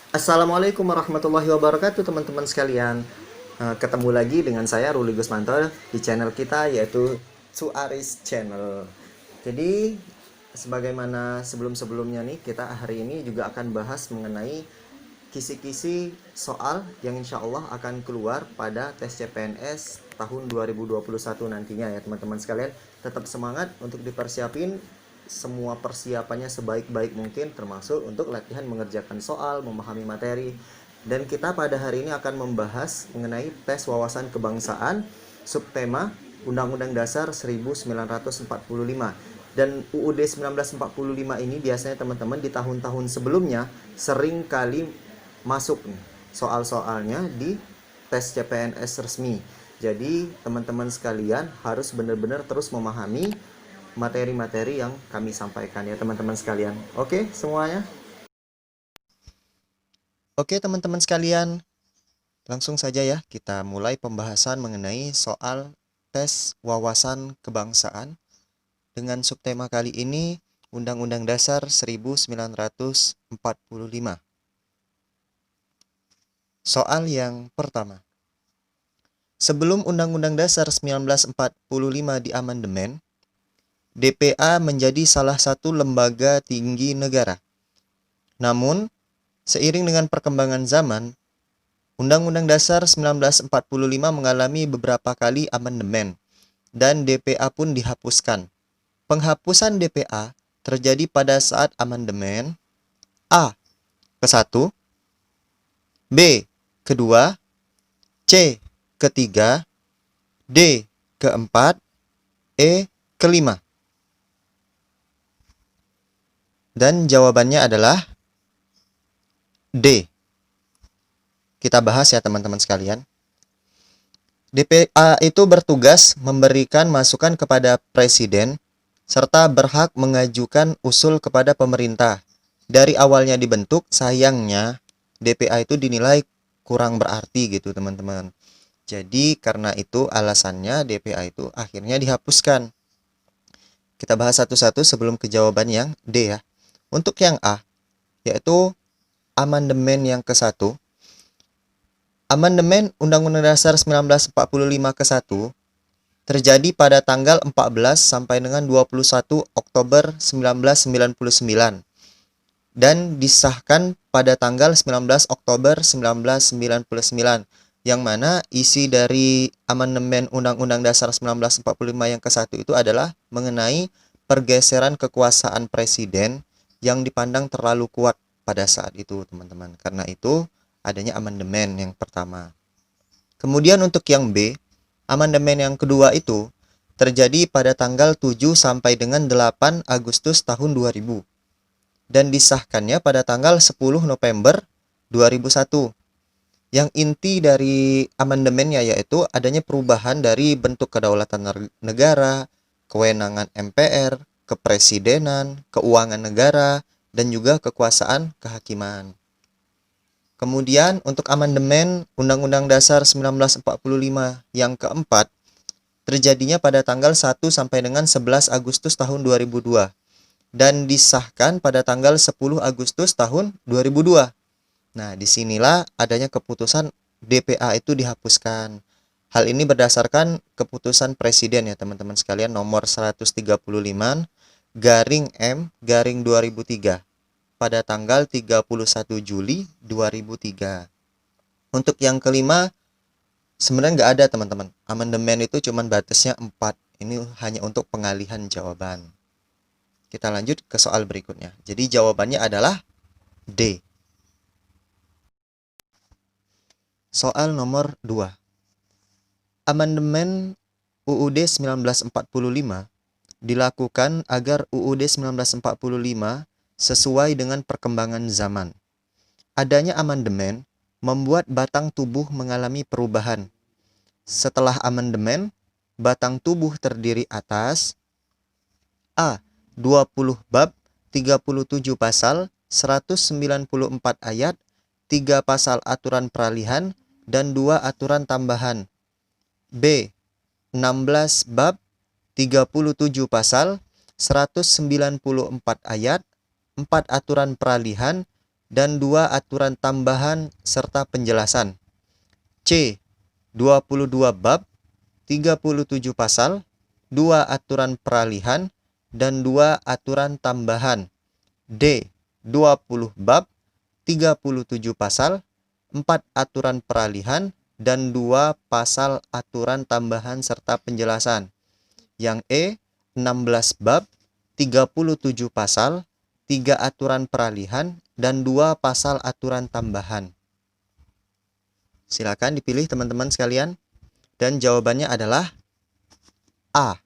Assalamualaikum warahmatullahi wabarakatuh teman-teman sekalian. Ketemu lagi dengan saya Ruli Gusmanto di channel kita yaitu Suaris Channel. Jadi sebagaimana sebelum-sebelumnya nih, kita hari ini juga akan bahas mengenai kisi-kisi soal yang insya Allah akan keluar pada tes CPNS tahun 2021 nantinya ya teman-teman sekalian. Tetap semangat untuk dipersiapin semua persiapannya sebaik-baik mungkin, termasuk untuk latihan mengerjakan soal, memahami materi. Dan kita pada hari ini akan membahas mengenai tes wawasan kebangsaan subtema Undang-Undang Dasar 1945. Dan UUD 1945 ini biasanya teman-teman di tahun-tahun sebelumnya sering kali masuk nih soal-soalnya di tes CPNS resmi. Jadi teman-teman sekalian harus benar-benar terus memahami materi-materi yang kami sampaikan ya teman-teman sekalian. Oke semuanya. Oke teman-teman sekalian, langsung saja ya kita mulai pembahasan mengenai soal tes wawasan kebangsaan dengan subtema kali ini Undang-Undang Dasar 1945. Soal yang pertama. Sebelum Undang-Undang Dasar 1945 diamandemen, DPA menjadi salah satu lembaga tinggi negara. Namun, seiring dengan perkembangan zaman, Undang-Undang Dasar 1945 mengalami beberapa kali amandemen dan DPA pun dihapuskan. Penghapusan DPA terjadi pada saat amandemen A. ke-1, B. kedua, C. ketiga, D. keempat, E. kelima. Dan jawabannya adalah D. Kita bahas ya teman-teman sekalian. DPA itu bertugas memberikan masukan kepada Presiden serta berhak mengajukan usul kepada pemerintah. Dari awalnya dibentuk, sayangnya DPA itu dinilai kurang berarti gitu teman-teman. Jadi karena itu alasannya DPA itu akhirnya dihapuskan. Kita bahas satu-satu sebelum ke jawaban yang D ya. Untuk yang A, yaitu amandemen yang ke-1. Amandemen Undang-Undang Dasar 1945 ke-1 terjadi pada tanggal 14 sampai dengan 21 Oktober 1999 dan disahkan pada tanggal 19 Oktober 1999, yang mana isi dari amandemen Undang-Undang Dasar 1945 yang ke-1 itu adalah mengenai pergeseran kekuasaan presiden yang dipandang terlalu kuat pada saat itu, teman-teman. Karena itu adanya amandemen yang pertama. Kemudian untuk yang B, amandemen yang kedua itu terjadi pada tanggal 7 sampai dengan 8 Agustus tahun 2000 dan disahkannya pada tanggal 10 November 2001. Yang inti dari amandemennya yaitu adanya perubahan dari bentuk kedaulatan negara, kewenangan MPR, kepresidenan, keuangan negara, dan juga kekuasaan kehakiman. Kemudian untuk amandemen Undang-Undang Dasar 1945 yang keempat terjadinya pada tanggal 1 sampai dengan 11 Agustus tahun 2002 dan disahkan pada tanggal 10 Agustus tahun 2002. Nah, disinilah adanya keputusan DPA itu dihapuskan. Hal ini berdasarkan keputusan Presiden ya teman-teman sekalian nomor 135 garing M garing 2003 pada tanggal 31 Juli 2003. Untuk yang kelima, sebenarnya nggak ada teman-teman. Amandemen itu cuma batasnya 4. Ini hanya untuk pengalihan jawaban. Kita lanjut ke soal berikutnya. Jadi jawabannya adalah D. Soal nomor 2. Amandemen UUD 1945 dilakukan agar UUD 1945 sesuai dengan perkembangan zaman. Adanya amandemen membuat batang tubuh mengalami perubahan. Setelah amandemen, batang tubuh terdiri atas A. 20 bab, 37 pasal, 194 ayat, 3 pasal aturan peralihan, dan 2 aturan tambahan. B. 16 bab, 37 pasal, 194 ayat, 4 aturan peralihan, dan 2 aturan tambahan serta penjelasan. C. 22 bab, 37 pasal, 2 aturan peralihan, dan 2 aturan tambahan. D. 20 bab, 37 pasal, 4 aturan peralihan, dan 2 pasal aturan tambahan serta penjelasan. Yang E. 16 bab, 37 pasal, 3 aturan peralihan, dan 2 pasal aturan tambahan. Silakan dipilih teman-teman sekalian. Dan jawabannya adalah A.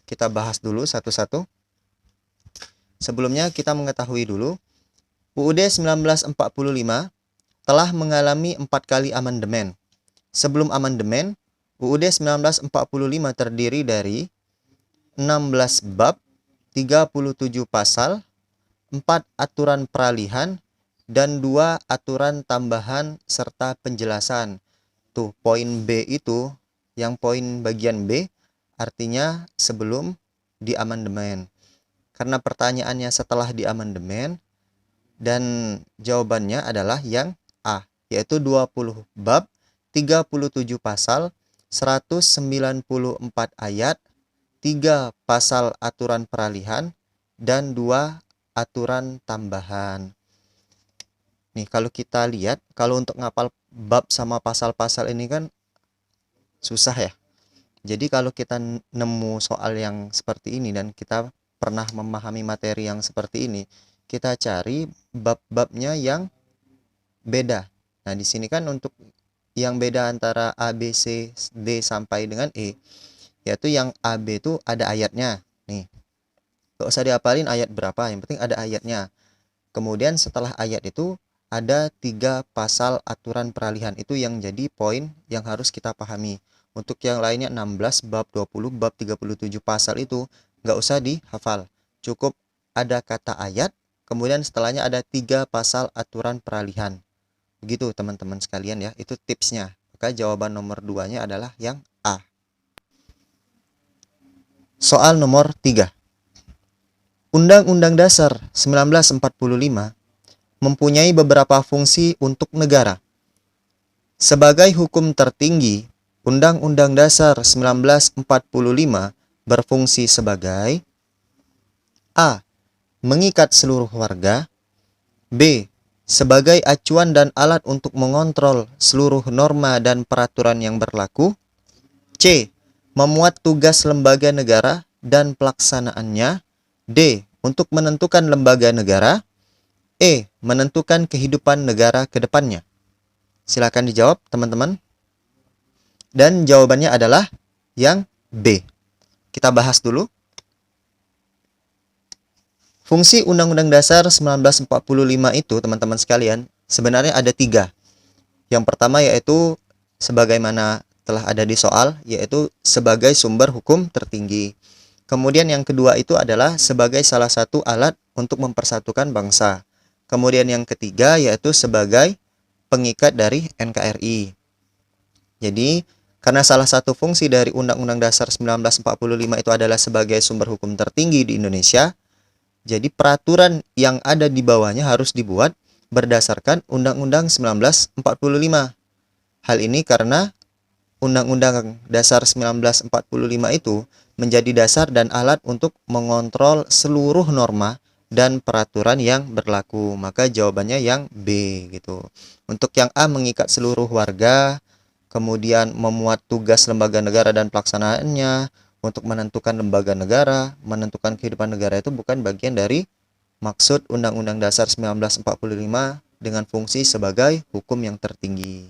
Kita bahas dulu satu-satu. Sebelumnya kita mengetahui dulu, UUD 1945 telah mengalami 4 kali amandemen. Sebelum amandemen, UUD 1945 terdiri dari 16 bab, 37 pasal, 4 aturan peralihan, dan 2 aturan tambahan serta penjelasan. Tuh, poin B itu, yang poin bagian B, artinya sebelum di amandemen. Karena pertanyaannya setelah di amandemen, dan jawabannya adalah yang A, yaitu 20 bab, 37 pasal, 194 ayat, 3 pasal aturan peralihan, dan 2 aturan tambahan. Nih, kalau kita lihat, kalau untuk ngapal bab sama pasal-pasal ini kan susah ya. Jadi kalau kita nemu soal yang seperti ini dan kita pernah memahami materi yang seperti ini, kita cari bab-babnya yang beda. Nah, di sini kan untuk yang beda antara A, B, C, D sampai dengan E, yaitu yang A, B itu ada ayatnya. Nih, gak usah diapalin ayat berapa, yang penting ada ayatnya. Kemudian setelah ayat itu ada 3 pasal aturan peralihan. Itu yang jadi poin yang harus kita pahami. Untuk yang lainnya 16 bab, 20 bab, 37 pasal itu nggak usah dihafal. Cukup ada kata ayat, kemudian setelahnya ada 3 pasal aturan peralihan. Begitu teman-teman sekalian ya, itu tipsnya. Maka jawaban nomor 2-nya adalah yang A. Soal nomor 3. Undang-Undang Dasar 1945 mempunyai beberapa fungsi untuk negara. Sebagai hukum tertinggi, Undang-Undang Dasar 1945 berfungsi sebagai A. Mengikat seluruh warga. B. Sebagai acuan dan alat untuk mengontrol seluruh norma dan peraturan yang berlaku. C. Memuat tugas lembaga negara dan pelaksanaannya. D. Untuk menentukan lembaga negara. E. Menentukan kehidupan negara ke depannya. Silakan dijawab, teman-teman. Dan jawabannya adalah yang B. Kita bahas dulu. Fungsi Undang-Undang Dasar 1945 itu, teman-teman sekalian, sebenarnya ada 3. Yang pertama yaitu, sebagaimana telah ada di soal, yaitu sebagai sumber hukum tertinggi. Kemudian yang kedua itu adalah sebagai salah satu alat untuk mempersatukan bangsa. Kemudian yang ketiga yaitu sebagai pengikat dari NKRI. Jadi, karena salah satu fungsi dari Undang-Undang Dasar 1945 itu adalah sebagai sumber hukum tertinggi di Indonesia, jadi peraturan yang ada di bawahnya harus dibuat berdasarkan Undang-Undang 1945. Hal ini karena Undang-Undang Dasar 1945 itu menjadi dasar dan alat untuk mengontrol seluruh norma dan peraturan yang berlaku. Maka jawabannya yang B gitu. Untuk yang A, mengikat seluruh warga, kemudian memuat tugas lembaga negara dan pelaksanaannya, untuk menentukan lembaga negara, menentukan kehidupan negara, itu bukan bagian dari maksud Undang-Undang Dasar 1945 dengan fungsi sebagai hukum yang tertinggi.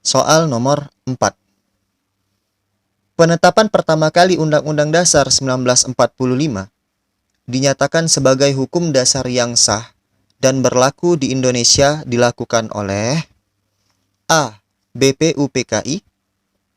Soal nomor 4. Penetapan pertama kali Undang-Undang Dasar 1945 dinyatakan sebagai hukum dasar yang sah dan berlaku di Indonesia dilakukan oleh A. BPUPKI,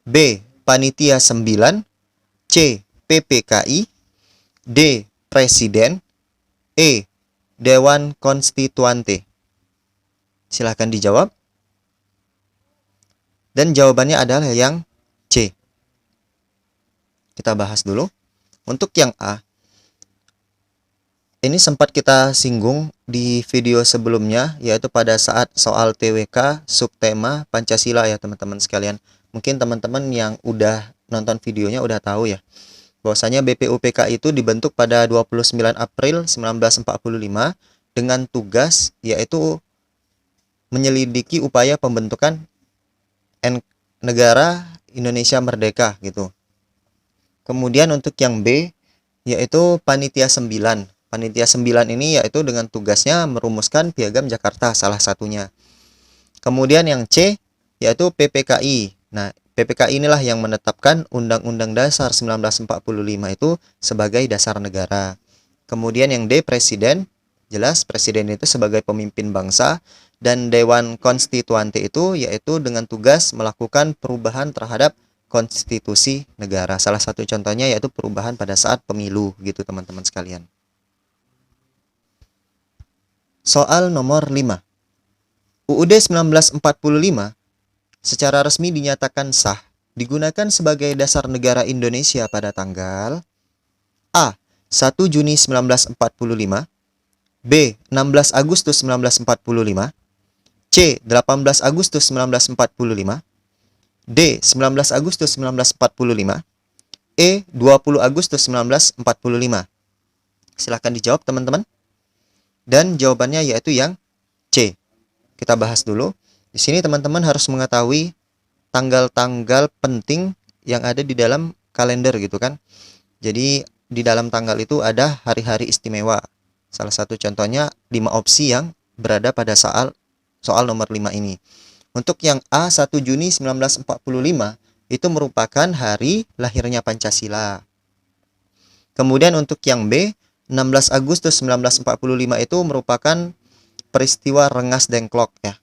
B. Panitia 9, C. PPKI, D. Presiden, E. Dewan Konstituante. Silahkan dijawab. Dan jawabannya adalah yang C. Kita bahas dulu. Untuk yang A, Ini sempat kita singgung di video sebelumnya, yaitu pada saat soal TWK subtema Pancasila ya teman-teman sekalian. Mungkin teman-teman yang udah nonton videonya udah tahu ya, bahwasanya BPUPK itu dibentuk pada 29 April 1945 dengan tugas yaitu menyelidiki upaya pembentukan negara Indonesia merdeka gitu. Kemudian untuk yang B yaitu Panitia 9. Panitia 9 ini yaitu dengan tugasnya merumuskan Piagam Jakarta salah satunya. Kemudian yang C yaitu PPKI. Nah, PPKI inilah yang menetapkan Undang-Undang Dasar 1945 itu sebagai dasar negara. Kemudian yang D Presiden. Jelas presiden itu sebagai pemimpin bangsa, dan Dewan Konstituante itu yaitu dengan tugas melakukan perubahan terhadap konstitusi negara. Salah satu contohnya yaitu perubahan pada saat pemilu gitu teman-teman sekalian. Soal nomor 5. UUD 1945 secara resmi dinyatakan sah digunakan sebagai dasar negara Indonesia pada tanggal A. 1 Juni 1945, B. 16 Agustus 1945, C. 18 Agustus 1945, D. 19 Agustus 1945, E. 20 Agustus 1945. Silahkan dijawab teman-teman. Dan jawabannya yaitu yang C. Kita bahas dulu. Di sini teman-teman harus mengetahui tanggal-tanggal penting yang ada di dalam kalender gitu kan. Jadi di dalam tanggal itu ada hari-hari istimewa. Salah satu contohnya 5 opsi yang berada pada soal nomor 5 ini. Untuk yang A 1 Juni 1945 itu merupakan hari lahirnya Pancasila. Kemudian untuk yang B 16 Agustus 1945 itu merupakan peristiwa Rengas Dengklok ya.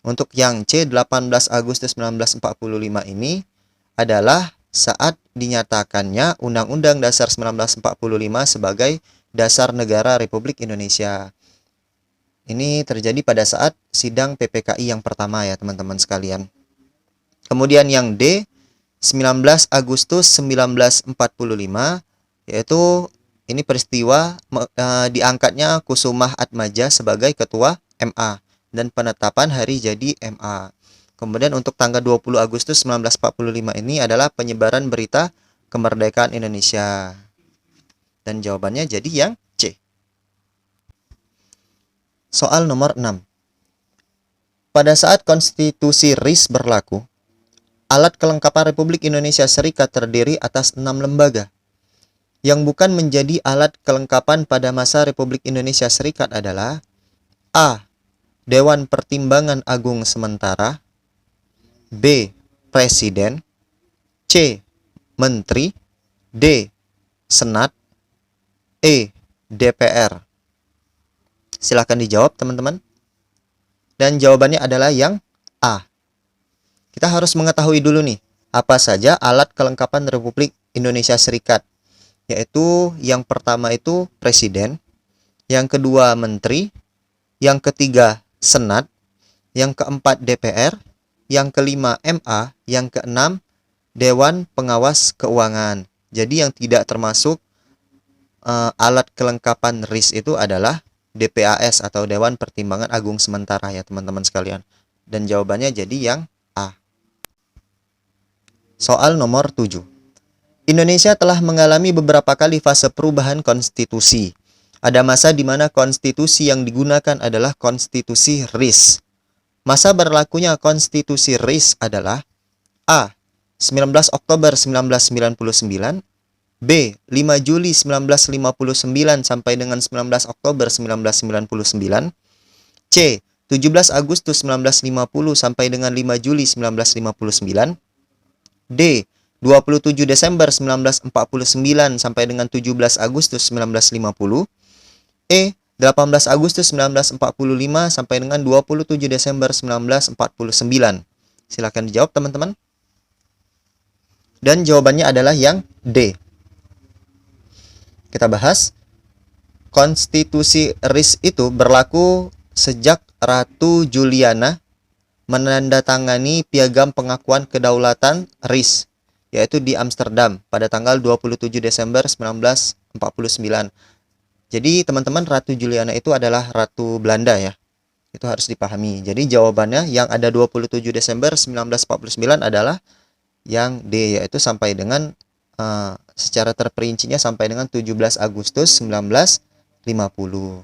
Untuk yang C 18 Agustus 1945 ini adalah saat dinyatakannya Undang-Undang Dasar 1945 sebagai dasar negara Republik Indonesia. Ini terjadi pada saat sidang PPKI yang pertama ya teman-teman sekalian. Kemudian yang D 19 Agustus 1945 yaitu ini peristiwa diangkatnya Kusumah Atmaja sebagai ketua MA dan penetapan hari jadi MA. Kemudian untuk tanggal 20 Agustus 1945 ini adalah penyebaran berita kemerdekaan Indonesia. Dan jawabannya jadi yang C. Soal nomor 6. Pada saat konstitusi RIS berlaku, alat kelengkapan Republik Indonesia Serikat terdiri atas 6 lembaga. Yang bukan menjadi alat kelengkapan pada masa Republik Indonesia Serikat adalah A. Dewan Pertimbangan Agung Sementara, B. Presiden, C. Menteri, D. Senat, E. DPR. Silahkan dijawab teman-teman. Dan jawabannya adalah yang A. Kita harus mengetahui dulu nih, apa saja alat kelengkapan Republik Indonesia Serikat. Yaitu yang pertama itu Presiden, yang kedua Menteri, yang ketiga Senat, yang keempat DPR, yang kelima MA, yang keenam Dewan Pengawas Keuangan. Jadi yang tidak termasuk alat kelengkapan RIS itu adalah DPAS atau Dewan Pertimbangan Agung Sementara ya teman-teman sekalian. Dan jawabannya jadi yang A. Soal nomor 7. Indonesia telah mengalami beberapa kali fase perubahan konstitusi. Ada masa di mana konstitusi yang digunakan adalah konstitusi RIS. Masa berlakunya konstitusi RIS adalah A. 19 Oktober 1999, B. 5 Juli 1959 sampai dengan 19 Oktober 1999, C. 17 Agustus 1950 sampai dengan 5 Juli 1959, D. 27 Desember 1949 sampai dengan 17 Agustus 1950, E. 18 Agustus 1945 sampai dengan 27 Desember 1949. Silakan dijawab teman-teman. Dan jawabannya adalah yang D. Kita bahas. Konstitusi RIS itu berlaku sejak Ratu Juliana menandatangani Piagam Pengakuan Kedaulatan RIS, yaitu di Amsterdam pada tanggal 27 Desember 1949. Jadi teman-teman, Ratu Juliana itu adalah Ratu Belanda ya. Itu harus dipahami. Jadi jawabannya yang ada 27 Desember 1949 adalah yang D, yaitu sampai dengan secara terperincinya sampai dengan 17 Agustus 1950.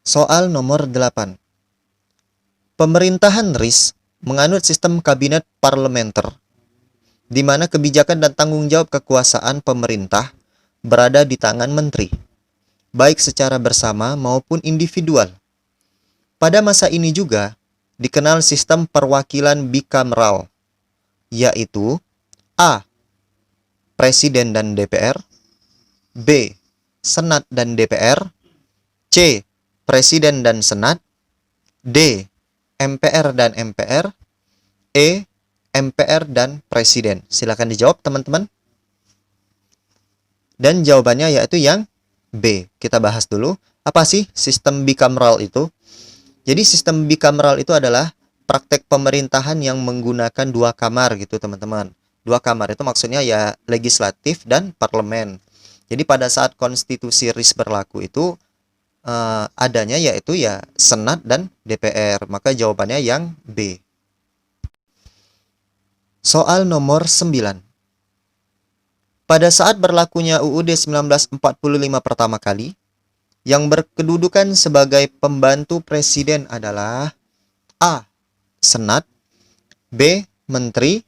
Soal nomor 8. Pemerintahan RIS menganut sistem kabinet parlementer, di mana kebijakan dan tanggung jawab kekuasaan pemerintah berada di tangan menteri, baik secara bersama maupun individual. Pada masa ini juga dikenal sistem perwakilan bikameral, yaitu A. Presiden dan DPR, B. Senat dan DPR, C. Presiden dan Senat, D. MPR dan MPR, E. MPR dan Presiden. Silakan dijawab teman-teman. Dan jawabannya yaitu yang B. Kita bahas dulu, apa sih sistem bikameral itu? Jadi sistem bikameral itu adalah praktek pemerintahan yang menggunakan dua kamar gitu teman-teman. Dua kamar itu maksudnya ya legislatif dan parlemen. Jadi pada saat konstitusi RIS berlaku itu adanya yaitu ya Senat dan DPR. Maka jawabannya yang B. Soal nomor 9. Pada saat berlakunya UUD 1945 pertama kali, yang berkedudukan sebagai pembantu presiden adalah A. Senat, B. Menteri,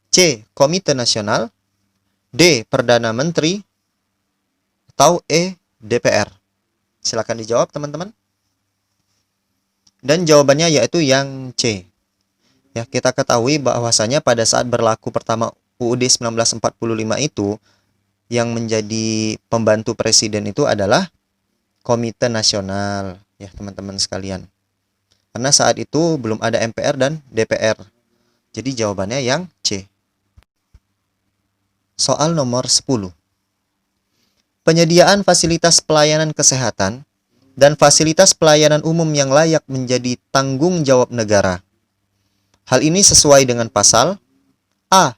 C. Komite Nasional, D. Perdana Menteri, atau E. DPR. Silakan dijawab teman-teman. Dan jawabannya yaitu yang C. Ya, kita ketahui bahwasanya pada saat berlaku pertama UUD 1945 itu yang menjadi pembantu presiden itu adalah Komite Nasional ya teman-teman sekalian. Karena saat itu belum ada MPR dan DPR. Jadi jawabannya yang C. Soal nomor 10. Penyediaan fasilitas pelayanan kesehatan dan fasilitas pelayanan umum yang layak menjadi tanggung jawab negara. Hal ini sesuai dengan pasal A.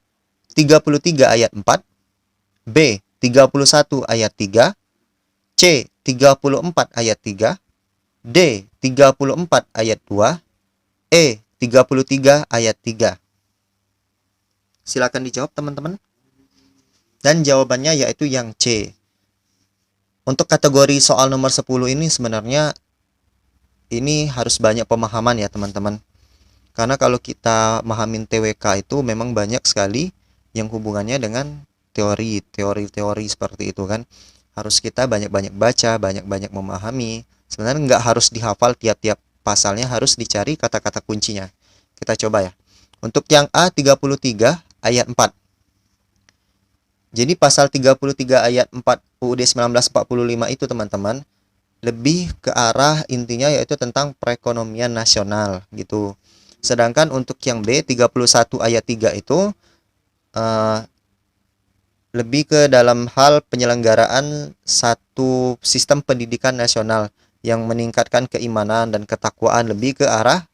33 ayat 4, B. 31 ayat 3, C. 34 ayat 3, D. 34 ayat 2, E. 33 ayat 3. Silakan dijawab teman-teman. Dan jawabannya yaitu yang C. Untuk kategori soal nomor 10 ini sebenarnya ini harus banyak pemahaman ya teman-teman. Karena kalau kita mahamin TWK itu memang banyak sekali yang hubungannya dengan teori seperti itu kan. Harus kita banyak-banyak baca, banyak-banyak memahami. Sebenarnya nggak harus dihafal tiap-tiap pasalnya, harus dicari kata-kata kuncinya. Kita coba ya. Untuk yang A 33 ayat 4. Jadi pasal 33 ayat 4 UUD 1945 itu teman-teman lebih ke arah intinya yaitu tentang perekonomian nasional gitu. Sedangkan untuk yang B 31 ayat 3 itu lebih ke dalam hal penyelenggaraan satu sistem pendidikan nasional yang meningkatkan keimanan dan ketakwaan, lebih ke arah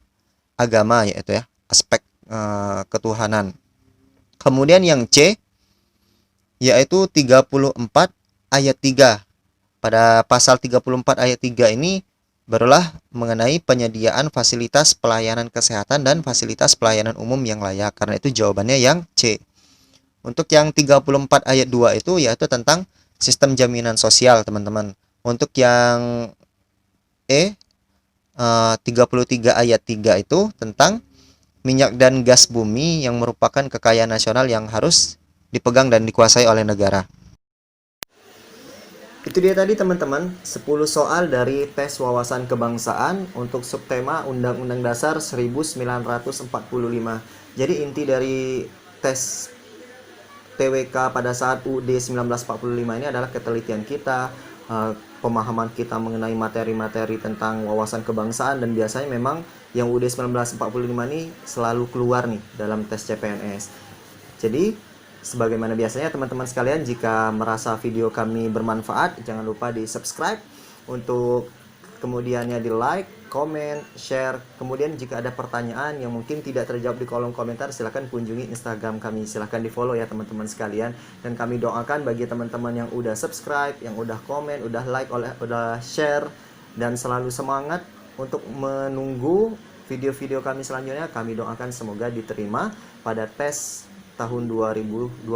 agama yaitu ya, aspek ketuhanan. Kemudian yang C yaitu 34 ayat 3. Pada pasal 34 ayat 3 ini barulah mengenai penyediaan fasilitas pelayanan kesehatan dan fasilitas pelayanan umum yang layak. Karena itu jawabannya yang C. Untuk yang 34 ayat 2 itu yaitu tentang sistem jaminan sosial, teman-teman. Untuk yang E 33 ayat 3 itu tentang minyak dan gas bumi yang merupakan kekayaan nasional yang harus dipegang dan dikuasai oleh negara. Itu dia tadi teman-teman, 10 soal dari tes wawasan kebangsaan untuk subtema Undang-Undang Dasar 1945. Jadi inti dari tes TWK pada saat UUD 1945 ini adalah ketelitian kita, pemahaman kita mengenai materi-materi tentang wawasan kebangsaan, dan biasanya memang yang UUD 1945 ini selalu keluar nih dalam tes CPNS. Jadi sebagaimana biasanya teman-teman sekalian, jika merasa video kami bermanfaat, jangan lupa di subscribe untuk kemudiannya di like, komen, share. Kemudian jika ada pertanyaan yang mungkin tidak terjawab di kolom komentar, silahkan kunjungi Instagram kami, silahkan di follow ya teman-teman sekalian. Dan kami doakan bagi teman-teman yang udah subscribe, yang udah komen, udah like, udah share, dan selalu semangat untuk menunggu video-video kami selanjutnya. Kami doakan semoga diterima pada tes tahun 2021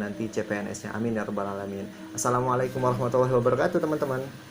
nanti CPNS-nya. Amin ya rabbal alamin. Assalamualaikum warahmatullahi wabarakatuh teman-teman.